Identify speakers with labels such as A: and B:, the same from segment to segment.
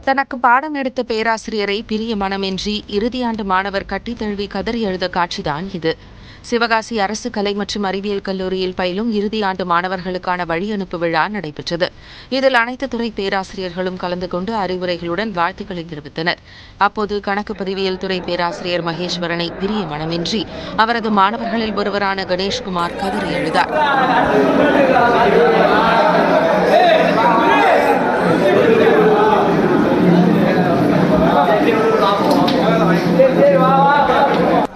A: தனக்கு பாடம் எடுத்த பேராசிரியரை பிரிய மனமின்றி இறுதியாண்டு மாணவர் கட்டித் தழுவி கதறி எழுத காட்சிதான் இது. சிவகாசி அரசு கலை மற்றும் அறிவியல் கல்லூரியில் பயிலும் இறுதியாண்டு மாணவர்களுக்கான வழியனுப்பு விழா நடைபெற்றது. இதில் அனைத்து துறை பேராசிரியர்களும் கலந்து கொண்டு அறிவுரைகளுடன் வாழ்த்துக்களை தெரிவித்தனர். அப்போது கணக்கு பதிவியல் துறை பேராசிரியர் மகேஸ்வரனை பிரிய மனமின்றி அவரது மாணவர்களில் ஒருவரான கணேஷ்குமார் கதறி எழுதார்.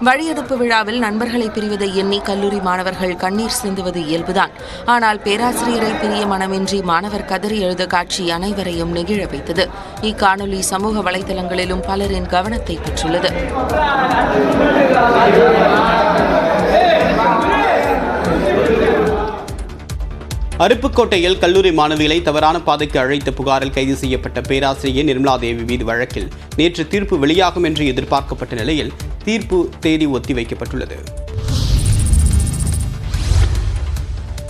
A: வழியனுப்பு விழாவில் நண்பர்களை பிரிவதை எண்ணி கல்லூரி மாணவர்கள் கண்ணீர் சிந்துவது இயல்புதான். ஆனால் பேராசிரியரை பிரிய மனமின்றி மாணவர் கதறி எழுத காட்சி அனைவரையும் நெகிழ வைத்தது. இக்காணொலி சமூக வலைதளங்களிலும் பலரின் கவனத்தை பெற்றுள்ளது.
B: அருப்புக்கோட்டையில் கல்லூரி மாணவிகளை தவறான பாதைக்கு அழைத்த புகாரில் கைது செய்யப்பட்ட பேராசிரியர் நிர்மலா தேவி மீது வழக்கில் நேற்று தீர்ப்பு வெளியாகும் என்று எதிர்பார்க்கப்பட்ட நிலையில் தீர்ப்பு தேதி ஒத்திவைக்கப்பட்டுள்ளது.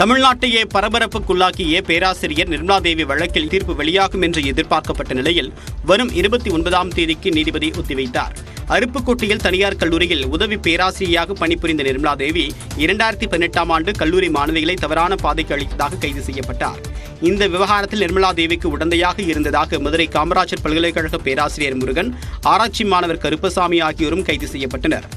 B: தமிழ்நாட்டையே பரபரப்புக்குள்ளாக்கிய பேராசிரியர் நிர்மலா தேவி வழக்கில் தீர்ப்பு வெளியாகும் என்று எதிர்பார்க்கப்பட்ட நிலையில் வரும் 29ஆம் தேதிக்கு நீதிபதி ஒத்திவைத்தார். அருப்புக்கோட்டையில் தனியார் கல்லூரியில் உதவி பேராசிரியராக பணிபுரிந்த நிர்மலா தேவி 2018ஆம் ஆண்டு கல்லூரி மாணவிகளை தவறான பாதைக்கு அளித்ததாக கைது செய்யப்பட்டார். இந்த விவகாரத்தில் நிர்மலா தேவிக்கு உடந்தையாக இருந்ததாக மதுரை காமராஜர் பல்கலைக்கழக பேராசிரியர் முருகன், ஆராய்ச்சி மாணவர் கருப்பசாமி ஆகியோரும் கைது செய்யப்பட்டனர்.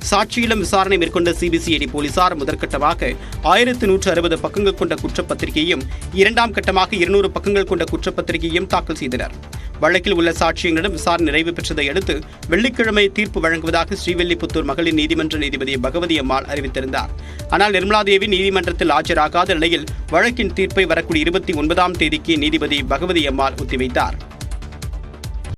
B: சாட்சியிடம் விசாரணை மேற்கொண்ட சிபிசிஐடி போலீசார் முதற்கட்டமாக 1160 பக்கங்கள் கொண்ட குற்றப்பத்திரிகையும், இரண்டாம் கட்டமாக 200 பக்கங்கள் கொண்ட குற்றப்பத்திரிகையும் தாக்கல் செய்தனர். வழக்கில் உள்ள சாட்சியங்களிடம் விசாரணை நிறைவு பெற்றதை அடுத்து வெள்ளிக்கிழமை தீர்ப்பு வழங்குவதாக ஸ்ரீவில்லிபுத்தூர் மகளிர் நீதிமன்ற நீதிபதி பகவதி அம்மாள் அறிவித்திருந்தார். ஆனால் நிர்மலா தேவி நீதிமன்றத்தில் ஆஜராகாத நிலையில் வழக்கின் தீர்ப்பை வரக்கூடிய 29ஆம் தேதிக்கு நீதிபதி பகவதி அம்மாள் ஒத்திவைத்தார்.